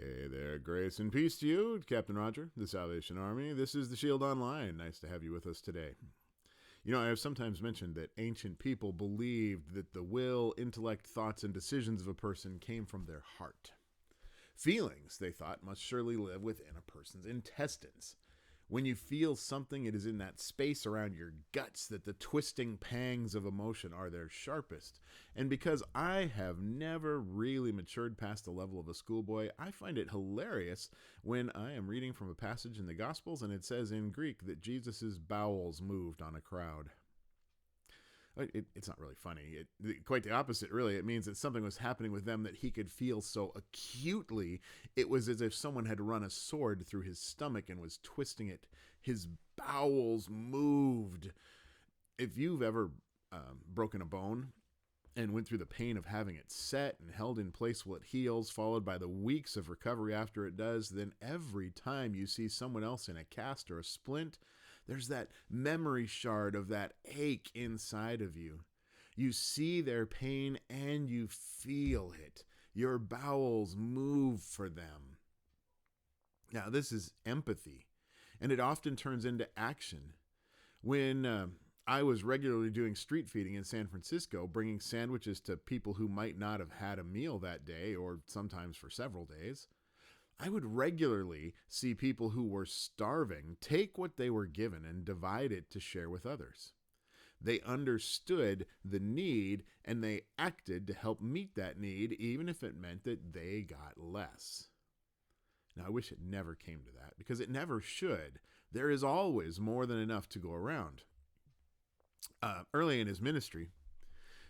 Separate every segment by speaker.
Speaker 1: Hey there, grace and peace to you, Captain Roger, the Salvation Army. This is the Shield Online. Nice to have you with us today. You know, I have sometimes mentioned that ancient people believed that the will, intellect, thoughts, and decisions of a person came from their heart. Feelings, they thought, must surely live within a person's intestines. When you feel something, it is in that space around your guts that the twisting pangs of emotion are their sharpest. And because I have never really matured past the level of a schoolboy, I find it hilarious when I am reading from a passage in the Gospels and it says in Greek that Jesus' bowels moved on a crowd. It's not really funny. Quite the opposite, really. It means that something was happening with them that he could feel so acutely. It was as if someone had run a sword through his stomach and was twisting it. His bowels moved. If you've ever broken a bone and went through the pain of having it set and held in place while it heals, followed by the weeks of recovery after it does, then every time you see someone else in a cast or a splint, there's that memory shard of that ache inside of you. You see their pain and you feel it. Your bowels move for them. Now, this is empathy, and it often turns into action. When I was regularly doing street feeding in San Francisco, bringing sandwiches to people who might not have had a meal that day or sometimes for several days, I would regularly see people who were starving take what they were given and divide it to share with others. They understood the need and they acted to help meet that need, even if it meant that they got less. Now, I wish it never came to that, because it never should. There is always more than enough to go around. Early in his ministry,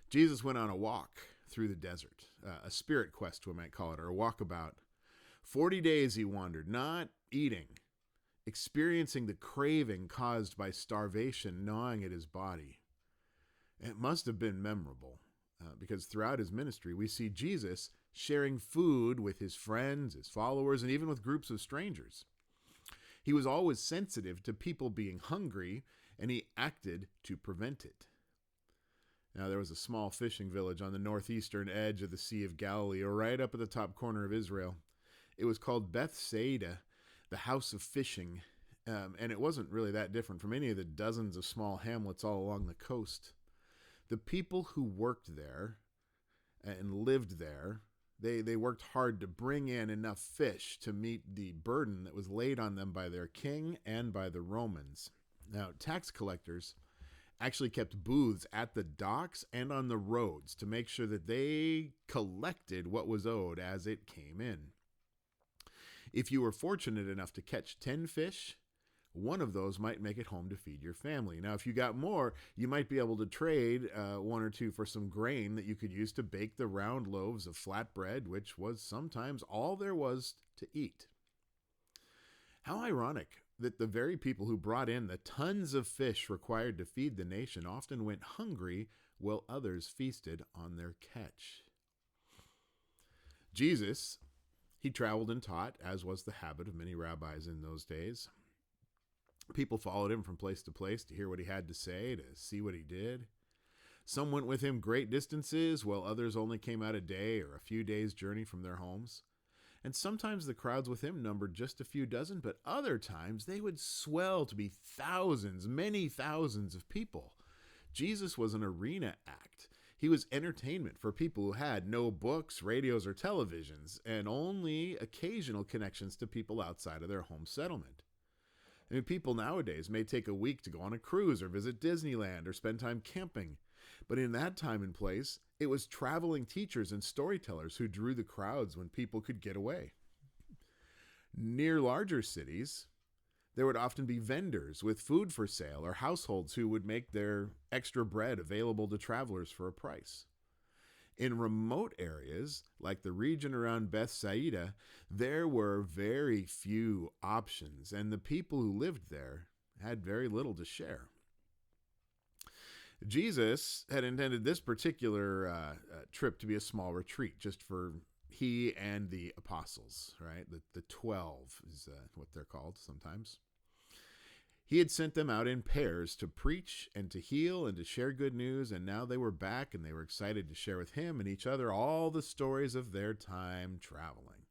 Speaker 1: Jesus went on a walk through the desert, a spirit quest, we might call it, or a walkabout. 40 days he wandered, not eating, experiencing the craving caused by starvation gnawing at his body. It must have been memorable, because throughout his ministry, we see Jesus sharing food with his friends, his followers, and even with groups of strangers. He was always sensitive to people being hungry, and he acted to prevent it. Now, there was a small fishing village on the northeastern edge of the Sea of Galilee, or right up at the top corner of Israel. It was called Bethsaida, the house of fishing, and it wasn't really that different from any of the dozens of small hamlets all along the coast. The people who worked there and lived there, they worked hard to bring in enough fish to meet the burden that was laid on them by their king and by the Romans. Now, tax collectors actually kept booths at the docks and on the roads to make sure that they collected what was owed as it came in. If you were fortunate enough to catch 10 fish, one of those might make it home to feed your family. Now, if you got more, you might be able to trade one or two for some grain that you could use to bake the round loaves of flat bread, which was sometimes all there was to eat. How ironic that the very people who brought in the tons of fish required to feed the nation often went hungry while others feasted on their catch. Jesus, he traveled and taught, as was the habit of many rabbis in those days. People followed him from place to place to hear what he had to say, to see what he did. Some went with him great distances, while others only came out a day or a few days' journey from their homes. And sometimes the crowds with him numbered just a few dozen, but other times they would swell to be thousands, many thousands of people. Jesus was an arena act. He was entertainment for people who had no books, radios, or televisions, and only occasional connections to people outside of their home settlement. I mean, people nowadays may take a week to go on a cruise or visit Disneyland or spend time camping. But in that time and place, it was traveling teachers and storytellers who drew the crowds when people could get away. Near larger cities, there would often be vendors with food for sale or households who would make their extra bread available to travelers for a price. In remote areas, like the region around Bethsaida, there were very few options, and the people who lived there had very little to share. Jesus had intended this particular trip to be a small retreat, just for he and the apostles, right? The 12 is what they're called sometimes. He had sent them out in pairs to preach and to heal and to share good news, and now they were back and they were excited to share with him and each other all the stories of their time traveling.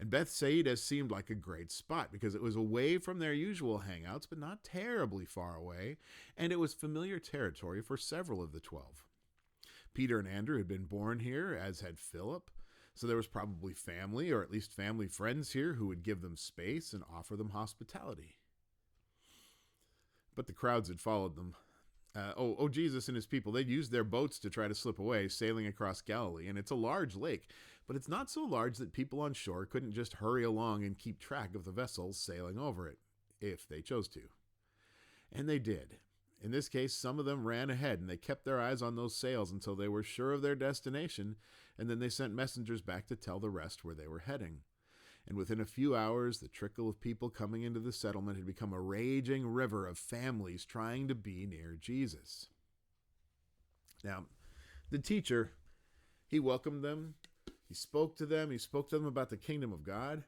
Speaker 1: And Bethsaida seemed like a great spot because it was away from their usual hangouts, but not terribly far away, and it was familiar territory for several of the 12. Peter and Andrew had been born here, as had Philip, so there was probably family, or at least family friends here, who would give them space and offer them hospitality. But the crowds had followed them. Jesus and his people, they'd used their boats to try to slip away, sailing across Galilee, and it's a large lake, but it's not so large that people on shore couldn't just hurry along and keep track of the vessels sailing over it, if they chose to. And they did. In this case, some of them ran ahead, and they kept their eyes on those sails until they were sure of their destination, and then they sent messengers back to tell the rest where they were heading. And within a few hours, the trickle of people coming into the settlement had become a raging river of families trying to be near Jesus. Now, the teacher, he welcomed them. He spoke to them. He spoke to them about the kingdom of God.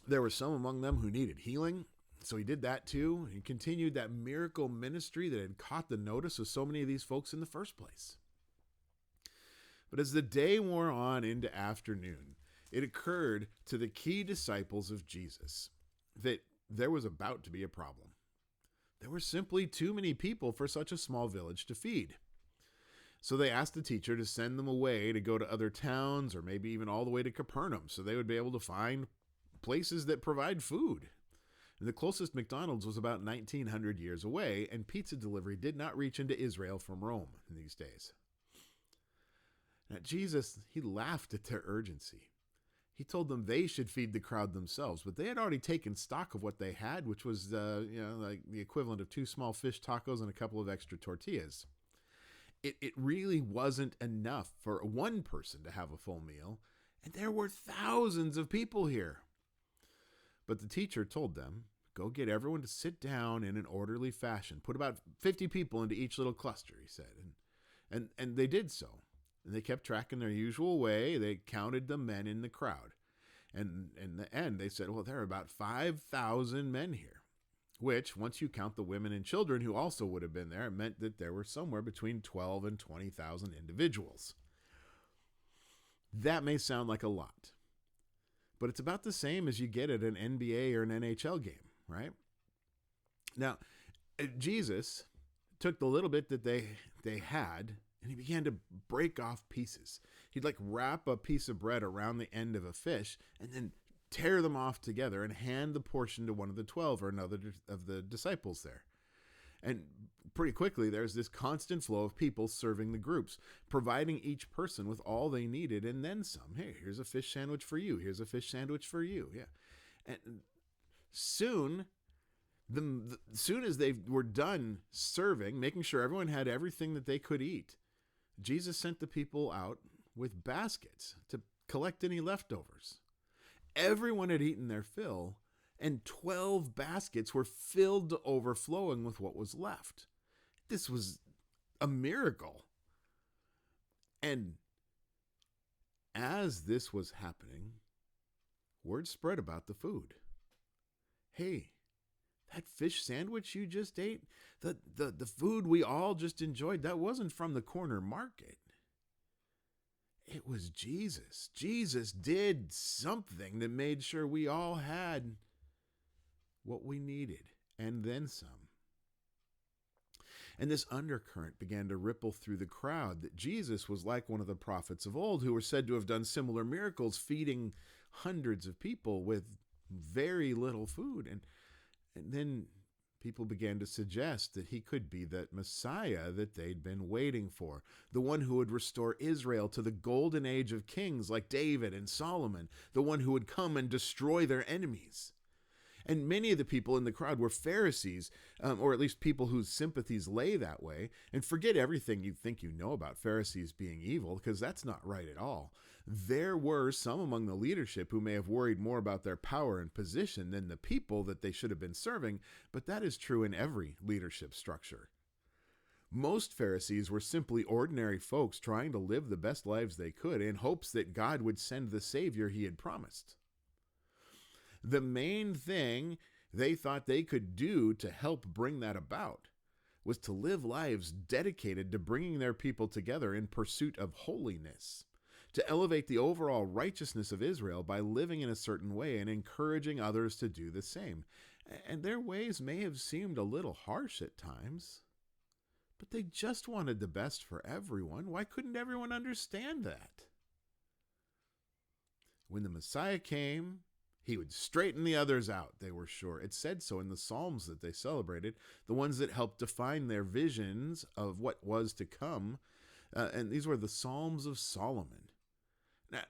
Speaker 1: There were some among them who needed healing, so he did that too. He continued that miracle ministry that had caught the notice of so many of these folks in the first place. But as the day wore on into afternoon, it occurred to the key disciples of Jesus that there was about to be a problem. There were simply too many people for such a small village to feed. So they asked the teacher to send them away to go to other towns, or maybe even all the way to Capernaum, so they would be able to find places that provide food. And the closest McDonald's was about 1,900 years away, and pizza delivery did not reach into Israel from Rome in these days. Now, Jesus, he laughed at their urgency. He told them they should feed the crowd themselves, but they had already taken stock of what they had, which was like the equivalent of 2 small fish tacos and a couple of extra tortillas. It really wasn't enough for one person to have a full meal, and there were thousands of people here. But the teacher told them, go get everyone to sit down in an orderly fashion. Put about 50 people into each little cluster, he said. And they did so. And they kept track in their usual way. They counted the men in the crowd. And in the end, they said, well, there are about 5,000 men here, which, once you count the women and children who also would have been there, it meant that there were somewhere between 12 and 20,000 individuals. That may sound like a lot, but it's about the same as you get at an NBA or an NHL game, right? Now, Jesus took the little bit that they had, and he began to break off pieces. He'd like wrap a piece of bread around the end of a fish and then tear them off together and hand the portion to one of the 12 or another of the disciples there. And pretty quickly, there's this constant flow of people serving the groups, providing each person with all they needed and then some. Hey, here's a fish sandwich for you. Here's a fish sandwich for you. Yeah. And soon as they were done serving, making sure everyone had everything that they could eat, Jesus sent the people out with baskets to collect any leftovers. Everyone had eaten their fill, and 12 baskets were filled to overflowing with what was left. This was a miracle. And as this was happening, word spread about the food. Hey, that fish sandwich you just ate, the food we all just enjoyed, that wasn't from the corner market. It was Jesus. Jesus did something that made sure we all had what we needed, and then some. And this undercurrent began to ripple through the crowd that Jesus was like one of the prophets of old who were said to have done similar miracles, feeding hundreds of people with very little food. And then people began to suggest that he could be that Messiah that they'd been waiting for, the one who would restore Israel to the golden age of kings like David and Solomon, the one who would come and destroy their enemies. And many of the people in the crowd were Pharisees, or at least people whose sympathies lay that way. And forget everything you think you know about Pharisees being evil, because that's not right at all. There were some among the leadership who may have worried more about their power and position than the people that they should have been serving, but that is true in every leadership structure. Most Pharisees were simply ordinary folks trying to live the best lives they could in hopes that God would send the Savior he had promised. The main thing they thought they could do to help bring that about was to live lives dedicated to bringing their people together in pursuit of holiness, to elevate the overall righteousness of Israel by living in a certain way and encouraging others to do the same. And their ways may have seemed a little harsh at times, but they just wanted the best for everyone. Why couldn't everyone understand that? When the Messiah came, he would straighten the others out, they were sure. It said so in the Psalms that they celebrated, the ones that helped define their visions of what was to come. And these were the Psalms of Solomon. Now,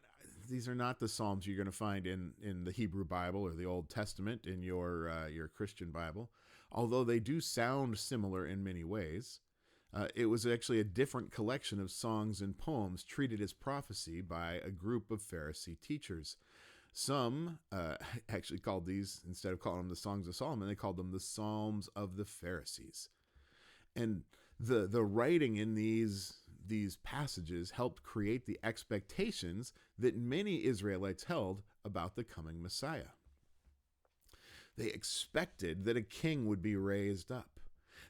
Speaker 1: these are not the Psalms you're going to find in the Hebrew Bible or the Old Testament in your Christian Bible, although they do sound similar in many ways. It was actually a different collection of songs and poems treated as prophecy by a group of Pharisee teachers. Some actually called these, instead of calling them the Songs of Solomon, they called them the Psalms of the Pharisees. And the writing in these passages helped create the expectations that many Israelites held about the coming Messiah. They expected that a king would be raised up.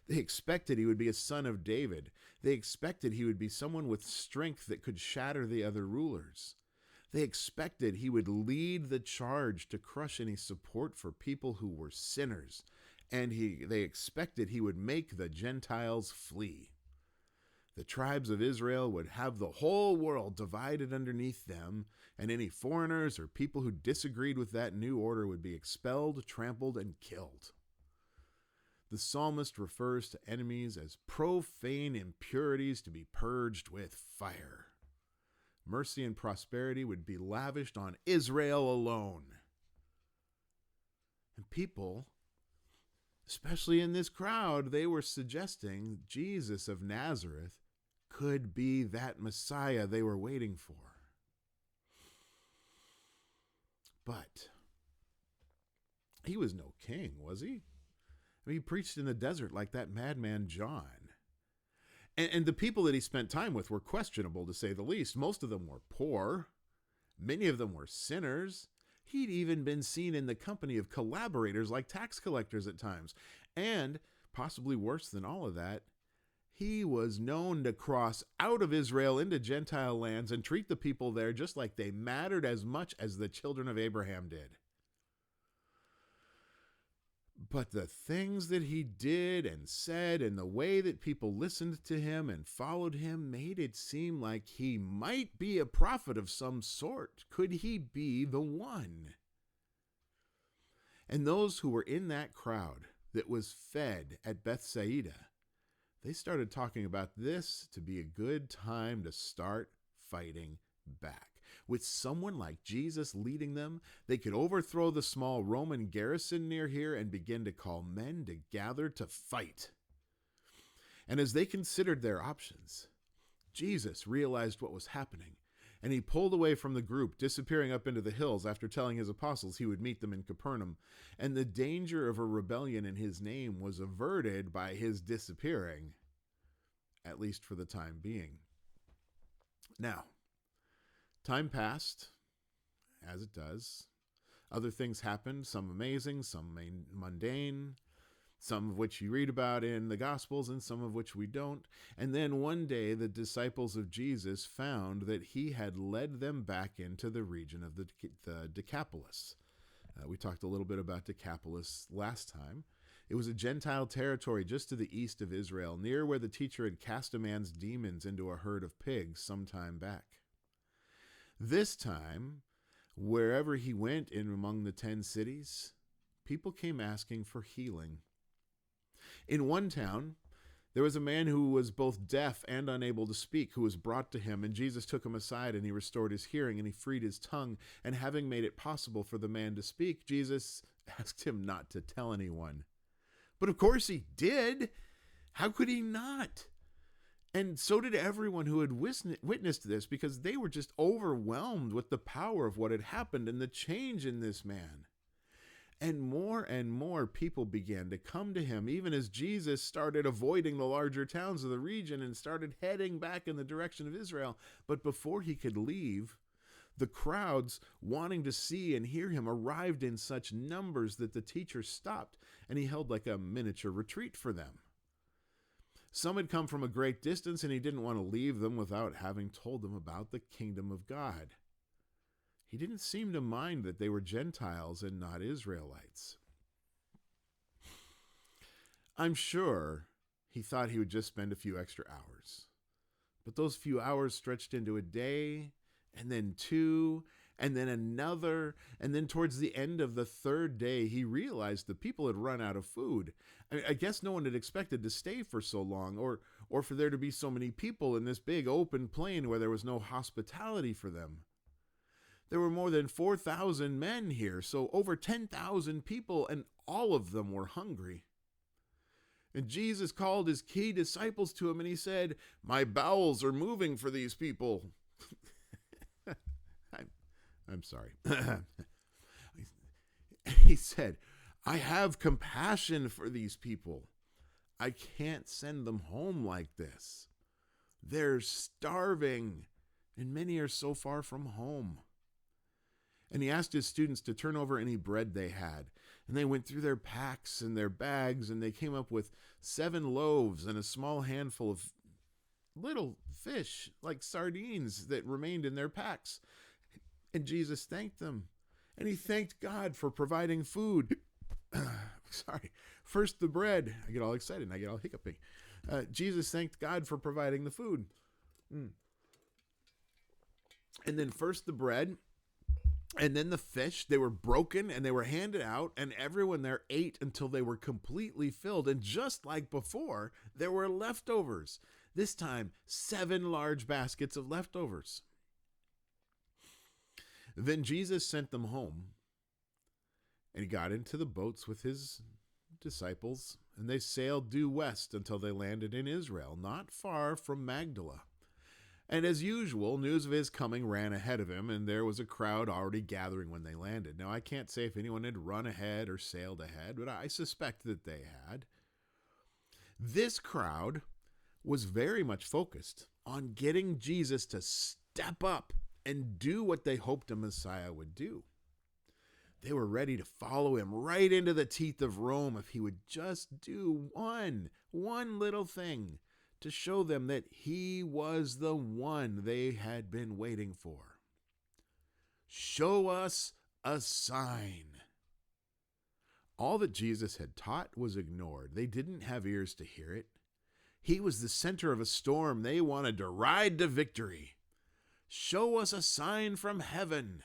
Speaker 1: They expected he would be a son of David. They expected he would be someone with strength that could shatter the other rulers. They expected he would lead the charge to crush any support for people who were sinners. And they expected he would make the Gentiles flee. The tribes of Israel would have the whole world divided underneath them, and any foreigners or people who disagreed with that new order would be expelled, trampled, and killed. The psalmist refers to enemies as profane impurities to be purged with fire. Mercy and prosperity would be lavished on Israel alone. And people, especially in this crowd, they were suggesting Jesus of Nazareth could be that Messiah they were waiting for. But he was no king, was he? I mean, he preached in the desert like that madman John. And the people that he spent time with were questionable, to say the least. Most of them were poor. Many of them were sinners. He'd even been seen in the company of collaborators like tax collectors at times. And, possibly worse than all of that, he was known to cross out of Israel into Gentile lands and treat the people there just like they mattered as much as the children of Abraham did. But the things that he did and said and the way that people listened to him and followed him made it seem like he might be a prophet of some sort. Could he be the one? And those who were in that crowd that was fed at Bethsaida, they started talking about this to be a good time to start fighting back. With someone like Jesus leading them, they could overthrow the small Roman garrison near here and begin to call men to gather to fight. And as they considered their options, Jesus realized what was happening, and he pulled away from the group, disappearing up into the hills after telling his apostles he would meet them in Capernaum. And the danger of a rebellion in his name was averted by his disappearing, at least for the time being. Now, time passed, as it does. Other things happened, some amazing, some mundane, some of which you read about in the Gospels and some of which we don't. And then one day the disciples of Jesus found that he had led them back into the region of the Decapolis. We talked a little bit about Decapolis last time. It was a Gentile territory just to the east of Israel, near where the teacher had cast a man's demons into a herd of pigs some time back. This time, wherever he went in among the 10 cities, people came asking for healing. In one town, there was a man who was both deaf and unable to speak, who was brought to him, and Jesus took him aside, and he restored his hearing, and he freed his tongue. And having made it possible for the man to speak, Jesus asked him not to tell anyone. But of course he did. How could he not? And so did everyone who had witnessed this, because they were just overwhelmed with the power of what had happened and the change in this man. And more people began to come to him, even as Jesus started avoiding the larger towns of the region and started heading back in the direction of Israel. But before he could leave, the crowds wanting to see and hear him arrived in such numbers that the teacher stopped, and he held like a miniature retreat for them. Some had come from a great distance, and he didn't want to leave them without having told them about the kingdom of God. He didn't seem to mind that they were Gentiles and not Israelites. I'm sure he thought he would just spend a few extra hours. But those few hours stretched into a day, and then two, and then another, and then towards the end of the third day, he realized the people had run out of food. I guess no one had expected to stay for so long, or for there to be so many people in this big open plain where there was no hospitality for them. There were more than 4,000 men here, so over 10,000 people, and all of them were hungry. And Jesus called his key disciples to him, and he said, "My bowels are moving for these people." I'm sorry. He said, "I have compassion for these people. I can't send them home like this. They're starving, and many are so far from home." And he asked his students to turn over any bread they had. And they went through their packs and their bags, and they came up with 7 loaves and a small handful of little fish, like sardines, that remained in their packs. And Jesus thanked them. And he thanked God for providing food. First the bread. I get all excited and I get all hiccupy. Jesus thanked God for providing the food. And then first the bread. And then the fish. They were broken and they were handed out, and everyone there ate until they were completely filled. And just like before, there were leftovers. This time, 7 large baskets of leftovers. Then Jesus sent them home, and he got into the boats with his disciples, and they sailed due west until they landed in Israel, not far from Magdala. And as usual, news of his coming ran ahead of him, and there was a crowd already gathering when they landed. Now, I can't say if anyone had run ahead or sailed ahead, but I suspect that they had. This crowd was very much focused on getting Jesus to step up and do what they hoped a Messiah would do. They were ready to follow him right into the teeth of Rome if he would just do one little thing to show them that he was the one they had been waiting for. Show us a sign. All that Jesus had taught was ignored. They didn't have ears to hear it. He was the center of a storm they wanted to ride to victory. Show us a sign from heaven.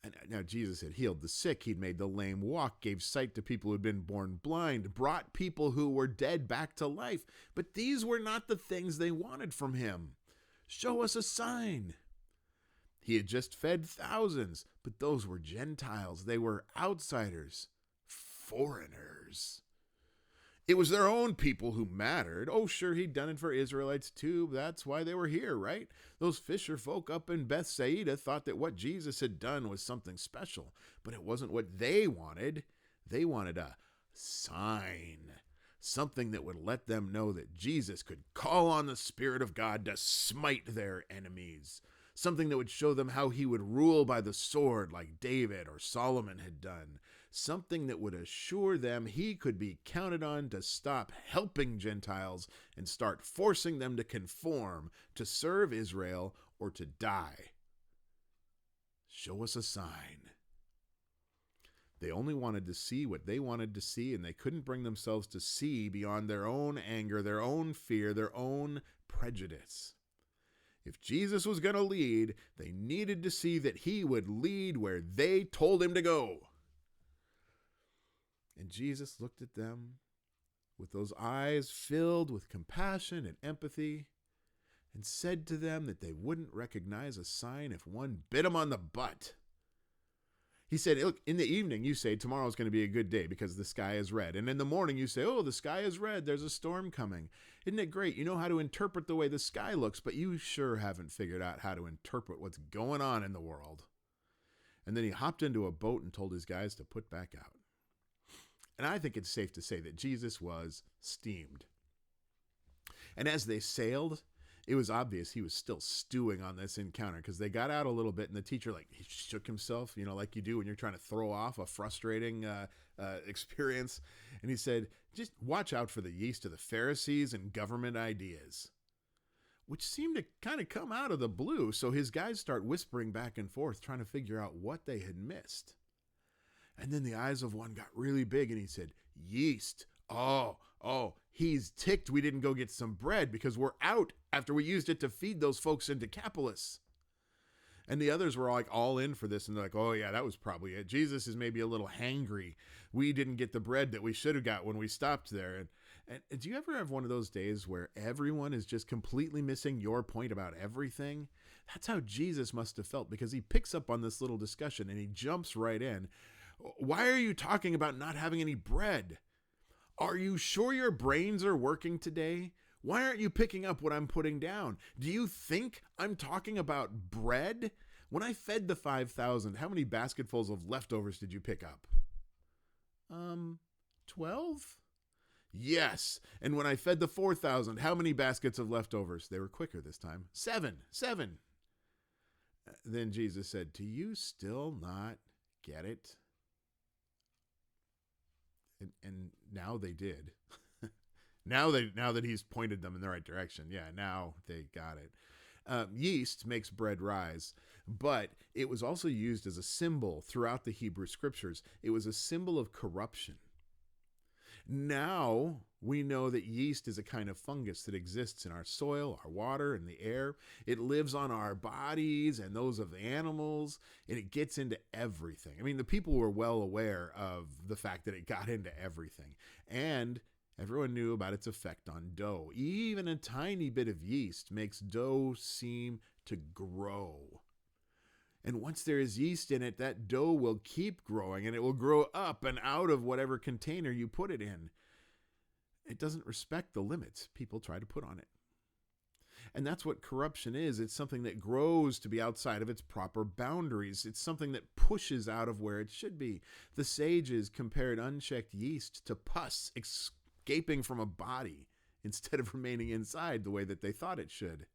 Speaker 1: And now Jesus had healed the sick. He'd made the lame walk, gave sight to people who had been born blind, brought people who were dead back to life. But these were not the things they wanted from him. Show us a sign. He had just fed thousands, but those were Gentiles. They were outsiders, foreigners. It was their own people who mattered. Oh, sure, he'd done it for Israelites too. That's why they were here, right? Those fisher folk up in Bethsaida thought that what Jesus had done was something special, but it wasn't what they wanted. They wanted a sign, something that would let them know that Jesus could call on the Spirit of God to smite their enemies, something that would show them how he would rule by the sword like David or Solomon had done, something that would assure them he could be counted on to stop helping Gentiles and start forcing them to conform, to serve Israel, or to die. Show us a sign. They only wanted to see what they wanted to see, and they couldn't bring themselves to see beyond their own anger, their own fear, their own prejudice. If Jesus was going to lead, they needed to see that he would lead where they told him to go. And Jesus looked at them with those eyes filled with compassion and empathy and said to them that they wouldn't recognize a sign if one bit them on the butt. He said, look, in the evening you say tomorrow's going to be a good day because the sky is red. And in the morning you say, oh, the sky is red. There's a storm coming. Isn't it great? You know how to interpret the way the sky looks, but you sure haven't figured out how to interpret what's going on in the world. And then he hopped into a boat and told his guys to put back out. And I think it's safe to say that Jesus was steamed. And as they sailed, it was obvious he was still stewing on this encounter, because they got out a little bit, and the teacher, like, he shook himself, like you do when you're trying to throw off a frustrating experience. And he said, just watch out for the yeast of the Pharisees and government ideas, which seemed to kind of come out of the blue. So his guys start whispering back and forth, trying to figure out what they had missed. And then the eyes of one got really big, and he said, yeast. Oh, he's ticked we didn't go get some bread because we're out after we used it to feed those folks in Decapolis. And the others were like all in for this, and they're like, oh yeah, that was probably it. Jesus is maybe a little hangry. We didn't get the bread that we should have got when we stopped there. And do you ever have one of those days where everyone is just completely missing your point about everything? That's how Jesus must have felt, because he picks up on this little discussion and he jumps right in. Why are you talking about not having any bread? Are you sure your brains are working today? Why aren't you picking up what I'm putting down? Do you think I'm talking about bread? When I fed the 5,000, how many basketfuls of leftovers did you pick up? 12? Yes. And when I fed the 4,000, how many baskets of leftovers? They were quicker this time. 7. Then Jesus said, do you still not get it? And now they did. now that he's pointed them in the right direction. Yeah, now they got it. Yeast makes bread rise, but it was also used as a symbol throughout the Hebrew scriptures. It was a symbol of corruption. Now we know that yeast is a kind of fungus that exists in our soil, our water, and the air. It lives on our bodies and those of the animals, and it gets into everything. I mean, the people were well aware of the fact that it got into everything, and everyone knew about its effect on dough. Even a tiny bit of yeast makes dough seem to grow. And once there is yeast in it, that dough will keep growing, and it will grow up and out of whatever container you put it in. It doesn't respect the limits people try to put on it. And that's what corruption is. It's something that grows to be outside of its proper boundaries. It's something that pushes out of where it should be. The sages compared unchecked yeast to pus escaping from a body instead of remaining inside the way that they thought it should.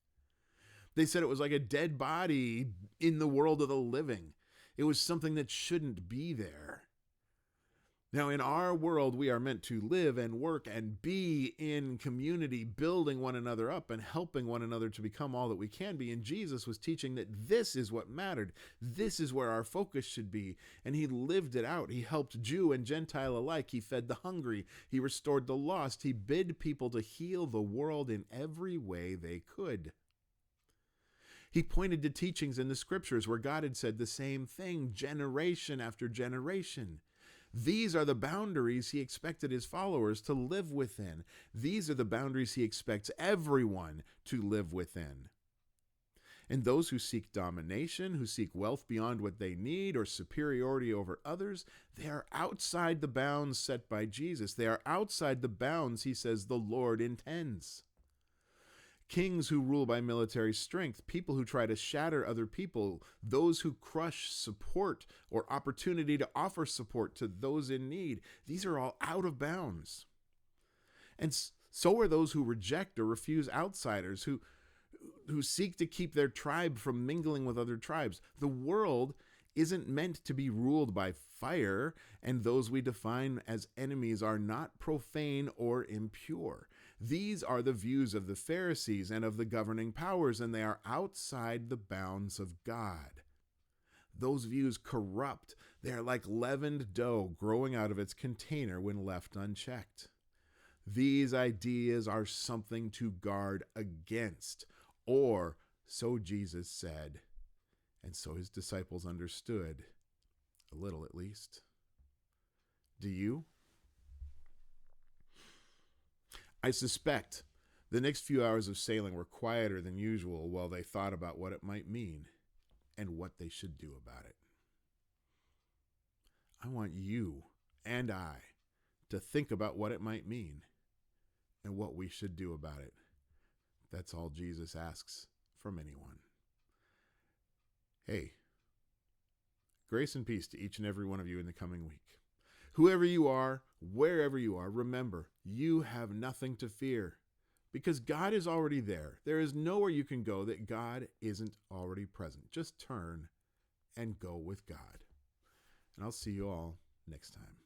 Speaker 1: They said it was like a dead body in the world of the living. It was something that shouldn't be there. Now, in our world, we are meant to live and work and be in community, building one another up and helping one another to become all that we can be. And Jesus was teaching that this is what mattered. This is where our focus should be. And he lived it out. He helped Jew and Gentile alike. He fed the hungry. He restored the lost. He bid people to heal the world in every way they could. He pointed to teachings in the scriptures where God had said the same thing generation after generation. These are the boundaries he expected his followers to live within. These are the boundaries he expects everyone to live within. And those who seek domination, who seek wealth beyond what they need or superiority over others, they are outside the bounds set by Jesus. They are outside the bounds he says the Lord intends. Kings who rule by military strength, people who try to shatter other people, those who crush support or opportunity to offer support to those in need. These are all out of bounds. And so are those who reject or refuse outsiders, who seek to keep their tribe from mingling with other tribes. The world isn't meant to be ruled by fire, and those we define as enemies are not profane or impure. These are the views of the Pharisees and of the governing powers, and they are outside the bounds of God. Those views corrupt. They are like leavened dough growing out of its container when left unchecked. These ideas are something to guard against, or so Jesus said, and so his disciples understood, a little at least. Do you? I suspect the next few hours of sailing were quieter than usual while they thought about what it might mean and what they should do about it. I want you and I to think about what it might mean and what we should do about it. That's all Jesus asks from anyone. Hey, grace and peace to each and every one of you in the coming week. Whoever you are, wherever you are, remember, you have nothing to fear because God is already there. There is nowhere you can go that God isn't already present. Just turn and go with God. And I'll see you all next time.